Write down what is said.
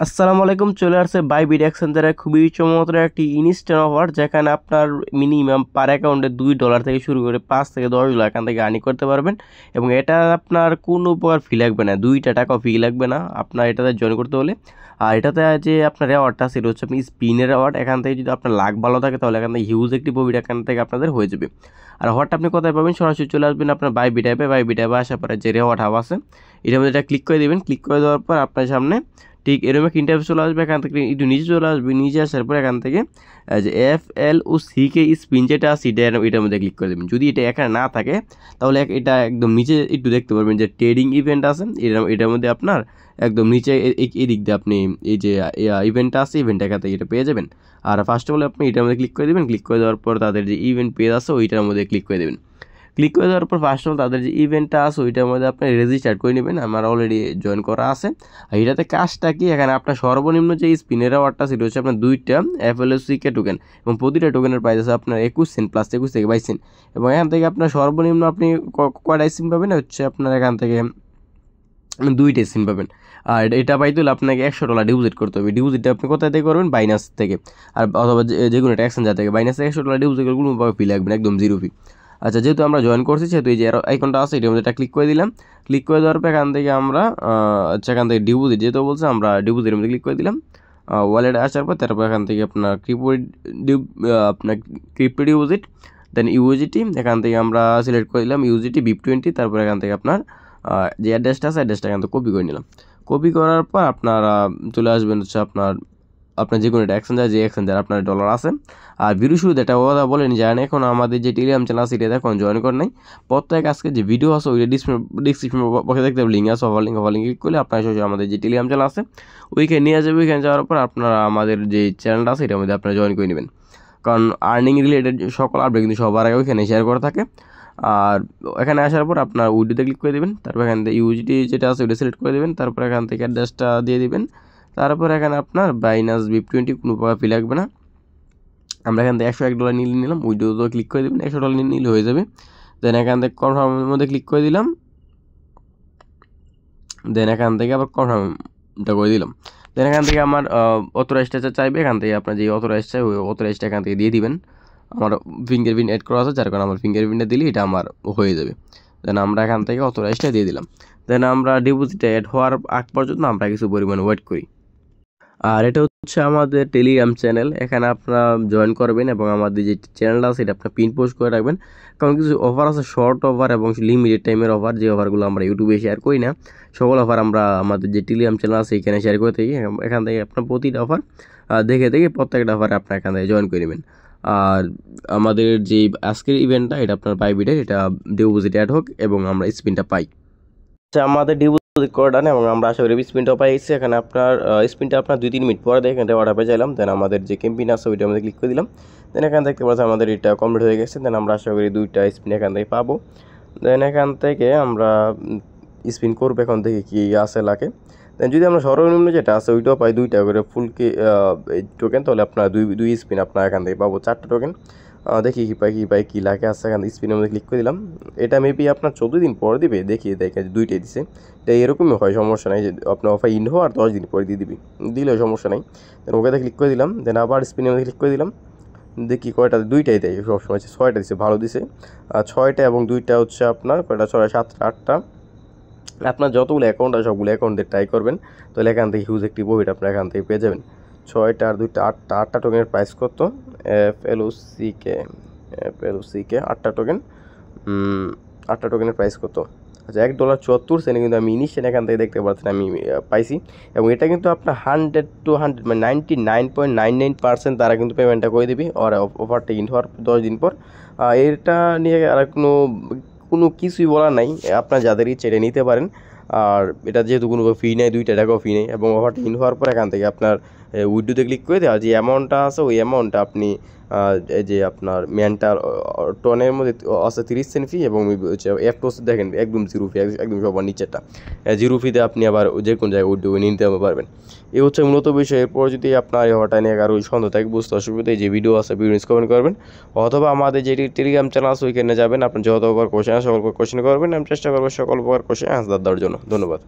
আসসালামু আলাইকুম। চলে আসছে বাইবিট এক্সচেঞ্জারে খুবই চমৎকার একটি ইনস্ট্যান্ট অফার, যেখানে আপনার মিনিমাম পার অ্যাকাউন্টে $2 থেকে শুরু করে $5 থেকে $10 এখান থেকে আর্নিং করতে পারবেন। এবং এটা আপনার কোনো প্রকার ফি লাগবে না, 2 টাকাও ফি লাগবে না আপনার এটাতে জয়েন করতে হলে। আর এটাতে যে আপনার রেওয়ার্ডটা সেটা হচ্ছে আপনি স্পিনের রেওয়ার্ড। এখান থেকে যদি আপনার লাক ভালো থাকে তাহলে এখান থেকে হিউজ একটি প্রফিট এখান থেকে আপনাদের হয়ে যাবে। আর অফারটা আপনি কোথায় পাবেন? সরাসরি চলে আসবেন আপনার বাইবিট অ্যাপে আসার পরে যে রেওয়ার্ড হাব আছে এটার মধ্যে এটা ক্লিক করে দেবেন। ক্লিক করে দেওয়ার পর আপনার সামনে ঠিক এরকম একটা ইন্টারফেস চলে আসবে। এখান থেকে একটু নিচে চলে আসবে, নিচে আসার পর এখান থেকে যে FLOCK স্পিন যেটা আছে এটার মধ্যে ক্লিক করে দেবেন। যদি এটা এখানে না থাকে তাহলে এটা একদম নিচে একটু দেখতে পারবেন যে ট্রেডিং ইভেন্ট আছে, এটার মধ্যে আপনার একদম নিচে এই দিক দিয়ে আপনি এই যে ইভেন্টটা আছে ইভেন্ট এখান থেকে এটা পেয়ে যাবেন। আর ফার্স্ট অফ অল আপনি এটার মধ্যে ক্লিক করে দেবেন। ক্লিক করে দেওয়ার পর তাদের যে ইভেন্ট পেজ আছে ওইটার মধ্যে ক্লিক করে দেবেন। ক্লিক করে দেওয়ার পর ফার্স্ট অফ অল তাদের যে ইভেন্টটা আছে ওইটার মধ্যে আপনি রেজিস্টার করে নেবেন। আমার অলরেডি জয়েন করা আছে। আর এটাতে কাজটা কি, এখানে আপনার সর্বনিম্ন যে স্পিনের অ্যাওয়ার্ডটা সেটা হচ্ছে আপনার 2টা FLOCK টোকেন, এবং প্রতিটা টোকেনের প্রাইস আছে আপনার 21 সেন্ট প্লাস 21 থেকে 22 সেন্ট। এবং এখান থেকে আপনার সর্বনিম্ন আপনি কয়টা স্পিন পাবেন হচ্ছে আপনার এখান থেকে 2টা স্পিন পাবেন। আর এটা পাইতে হলে আপনাকে $100 ডিপোজিট করতে হবে। ডিপোজিটটা আপনি কোথায় থেকে করবেন? বাইনান্স থেকে, আর অথবা যে কোনো একটা এক্সচেঞ্জার থেকে। বাইনান্সে $100 ডিপোজিট করে কোনোভাবে ফি লাগবে না, একদম জিরো ফি। আচ্ছা, যেহেতু আমরা জয়েন করছি সেহেতু এই যে আইকনটা আছে এটার মধ্যে এটা ক্লিক করে দিলাম। ক্লিক করে দেওয়ার পর এখান থেকে আমরা এখান থেকে ডিপোজিট যেহেতু বলছে আমরা ডিপোজিটের মধ্যে ক্লিক করে দিলাম। ওয়ালেটে আসার পর তারপর এখান থেকে আপনার ক্রিপ্টো ডিপোজিট, দেন ইউএসডিটি এখান থেকে আমরা সিলেক্ট করে দিলাম ইউএসডিটি BIP20। তারপর এখান থেকে আপনার যে অ্যাড্রেসটা আছে অ্যাড্রেসটা এখান থেকে কপি করে নিলাম। কপি করার পর আপনারা চলে আসবেন হচ্ছে আপনার যে কোনো একটা এক্সচেঞ্জার, যে এক্সচেঞ্জার আপনার ডলার আছে। আর ভিডিও শুরুতে একটা কথা বলেন, জানেন এখন আমাদের যে টেলিগ্রাম চ্যানেল আছে এটা এখন জয়েন করে নাই। প্রত্যেক আজকে যে ভিডিও আছে ওইটা ডিসক্রিপশন বক্সে দেখতে পাবেন লিঙ্ক আছে, ওভার লিঙ্ক ক্লিক করলে আপনার সরাসরি আমাদের যে টেলিগ্রাম চ্যানেল আছে ওইখানে নিয়ে যাবে। ওইখানে যাওয়ার পর আপনারা আমাদের যে চ্যানেলটা আছে এটার মধ্যে আপনারা জয়েন করে নেবেন। কারণ আর্নিং রিলেটেড সকল আপডেট কিন্তু সবার আগে ওইখানে শেয়ার করা থাকে। আর এখানে আসার পর আপনার উইডিওতে ক্লিক করে দেবেন। তারপর এখান থেকে ইউজিটি যেটা আছে ওইটা সিলেক্ট করে দেবেন। তারপর এখান থেকে অ্যাড্রেসটা দিয়ে দিবেন। তারপর এখানে আপনার বাইনান্স BIP20 কোনো প্রকার ফি লাগবে না। আমরা এখান থেকে $101 নিলাম, উইডিওতে ক্লিক করে দেবেন। $100 নিলে হয়ে যাবে। দেন এখান থেকে কনফার্মের মধ্যে ক্লিক করে দিলাম। দেন এখান থেকে আবার কনফার্মটা করে দিলাম। দেন এখান থেকে আমার অথরাইজটা চাইবে, এখান থেকে আপনার যে অথরাইজ চাই ওই অথরাইজটা এখান থেকে দিয়ে দিবেন। আমার ফিঙ্গারপ্রিন্ট অ্যাড করা আছে, যার কারণে আমার ফিঙ্গারপ্রিন্টটা দিলে এটা আমার হয়ে যাবে। দেন আমরা এখান থেকে অথরাইজটা দিয়ে দিলাম। দেন আমরা ডিপোজিটে অ্যাড হওয়ার আগ পর্যন্ত আমরা কিছু পরিমাণে ওয়েট করি। আর এটা হচ্ছে আমাদের টেলিগ্রাম চ্যানেল, এখানে আপনারা জয়েন করবেন এবং আমাদের যে চ্যানেলটা আছে এটা আপনার পিন পোস্ট করে রাখবেন। কারণ কিছু অফার আছে, শর্ট অফার এবং লিমিটেড টাইমের অফার, যে অফারগুলো আমরা ইউটিউবে শেয়ার করি না। সকল অফার আমরা আমাদের যে টেলিগ্রাম চ্যানেল আছে এখানে শেয়ার করে থাকি। এখান থেকে আপনার প্রতিটা অফার দেখে প্রত্যেকটা অফারে আপনার এখান থেকে জয়েন করে নেবেন। আর আমাদের যে আজকের ইভেন্টটা এটা আপনার বাইবিটের, এটা ডিপোজিট অ্যাড হোক এবং আমরা স্পিনটা পাই। আচ্ছা, আমাদের ডিপোজিট করে ডান এবং আমরা আশা করি স্পিনটা পাইছি। এখানে আপনার স্পিনটা আপনার 2-3 মিনিট পরে দেখেন এটা অর্ডার পেয়ে চাইলাম। দেন আমাদের যে ক্যাম্পেইন আছে ওইটার মধ্যে ক্লিক করে দিলাম। দেন এখান দেখতে পাচ্ছি আমাদের এটা কমপ্লিট হয়ে গেছে। দেন আমরা আশা করি 2টা স্পিন এখান থেকে পাবো। দেন এখান থেকে আমরা স্পিন করবো, এখন দেখি কি আছে লাগে। দেন যদি আমরা সর্বনিম্ন যেটা আছে ওইটাও পাই 2টা করে ফুল টোকেন, তাহলে আপনার দুই স্পিন আপনার এখান থেকে পাবো 4টা টোকেন। দেখি কি লাগে আছে। এখান স্পিনের মধ্যে ক্লিক করে দিলাম। এটা মেবি আপনার 14 দিন পর দিবে, দেখি দেখে 2টাই দিছে। এটা এরকমই হয়, সমস্যা নাই। যে আপনার অফার ইন হওয়ার 10 দিন পরে দিয়ে দিবি, দিলেও সমস্যা নাই। দেন ওকেতে ক্লিক করে দিলাম। দেন আবার স্পিনের মধ্যে ক্লিক করে দিলাম। দেখি কয়টা, 2টাই দেয় সবসময়, 6টা দিছে, ভালো দিছে। 6টা এবং 2টা হচ্ছে আপনার কয়টা, 6, 7, 8টা। আপনার যতগুলো অ্যাকাউন্ট আছে সবগুলো অ্যাকাউন্টে ট্রাই করবেন, তাহলে এখান থেকে হিউজ একটি প্রফিট আপনার এখান থেকে পেয়ে যাবেন। 6টা আর 2টা 8টা টোকেনের প্রাইস কত? FLOCK 8টা টোকেন, 8টা টোকেনের প্রাইস কত? আচ্ছা, $1.74 কিন্তু আমি ইনিশিয়াল এখান থেকে দেখতে পাচ্ছেন আমি পাইছি। এবং এটা কিন্তু আপনার 100 to 100 মানে 99.99% তারা কিন্তু পেমেন্টটা করে দিবি আর অফারটা ইন হওয়ার 10 দিন পর। এটা নিয়ে আর কোনো কিছুই বলার নাই, আপনার যাদের ইচ্ছে এটা নিতে পারেন। আর এটা যেহেতু কোনো ফি নেই, 2 টাকাও ফি নেই, এবং অফারটা ইন হওয়ার পর এখান থেকে আপনার উইডোতে ক্লিক করে দেওয়া যে অ্যামাউন্টটা আছে ওই অ্যামাউন্টটা আপনি এই যে আপনার মেন্টাল টনের মধ্যে আছে 30 সেন্ট ফি, এবং হচ্ছে FTOS দেখেন একদম জিরো ফি, একদম সবার নিচেরটা জিরো ফিতে আপনি আবার যে কোনো জায়গায় উইডো নিতে পারবেন। এই হচ্ছে মূলত বিষয়। এরপর যদি আপনার এই অফারটা নিয়ে কারো সন্দেহ থাকে, বুঝতে অসুবিধা, যে ভিডিও আছে ভিডিও কমেন্ট করবেন, অথবা আমাদের যে টেলিগ্রাম চ্যানেল আছে ওইখানে যাবেন। আপনার যত প্রকার কোশ্চেন আছে সকল কোশ্চেন করবেন, আমি চেষ্টা করবো সকল প্রকার কোশ্চেন আনসার দেওয়ার জন্য। ধন্যবাদ।